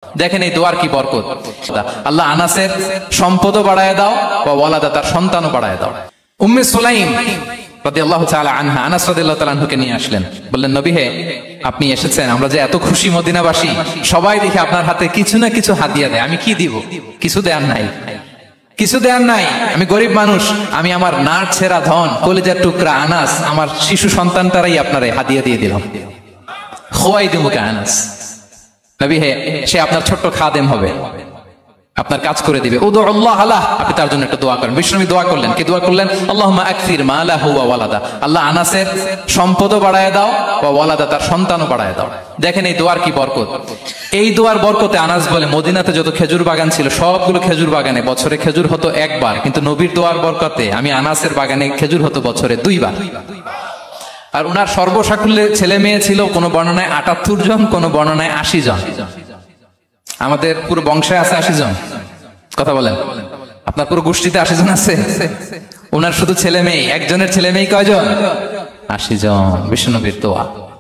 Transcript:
দেখেন এই দোয়ার কি বরকত। আল্লাহ আনাসের সম্পদও বাড়ায় দাও, ওয়ালাদা তার সন্তানও বাড়ায় দাও। উম্মে সুলাইম রাদিয়াল্লাহু তাআলা আনহা আনাস রাদিয়াল্লাহু তাআলা আনহুকে নিয়ে আসলেন, বললেন নবী হে আপনি এসেছেন, আমরা যে এত খুশি মদিনাবাসী, সবাই দেখে আপনার হাতে কিছু না কিছু হাদিয়া দেয়, আমি কি দিব? কিছু দেয়ার নাই, কিছু দেয়ার নাই, আমি গরিব মানুষ, আমি আমার নাট ছেঁড়া ধন কলিজার টুকরা আনাস আমার শিশু সন্তানটারাই আপনারে হাদিয়া দিয়ে দিলাম। খোয়াই দিমুকে আনাস, নবী হে সে আপনার ছোট্ট খাদেম হবে, আপনার কাজ করে দিবে। উদু আল্লাহ আলাহ, আপনি তার জন্য একটা দোয়া করেন। বিষ্ণু দোয়া করলেন, কি দোয়া করলেন? আল্লাহুম্মা আকসির মালাহু ওয়া ওয়ালাদা, আল্লাহ আনাসের সম্পদও বাড়ায় দাও, ওয়া ওয়ালাদা তার সন্তানও বাড়ায় দাও। দেখেন এই দোয়ার কি বরকত। এই দোয়ার বরকতে আনাস বলে মদিনাতে যত খেজুর বাগান ছিল সবগুলো খেজুর বাগানে বছরে খেজুর হতো একবার, কিন্তু নবীর দোয়ার বরকতে আমি আনাসের বাগানে খেজুর হতো বছরে 2 বার। আর উনার সর্বসাকুল্যে ছেলে মেয়ে ছিল, কোন বর্ণনায় 78 জন, কোন বর্ণনায় 80 জন। আমাদের পুরো বংশে আছে 80 জন, কথা বলেন। আপনার পুরো গোষ্ঠীতে 80 জন আছে? ওনার শুধু ছেলে মেয়ে, একজনের ছেলে মেয়ে কয়জন? 80 জন। বিশ্বনবীর দোয়া।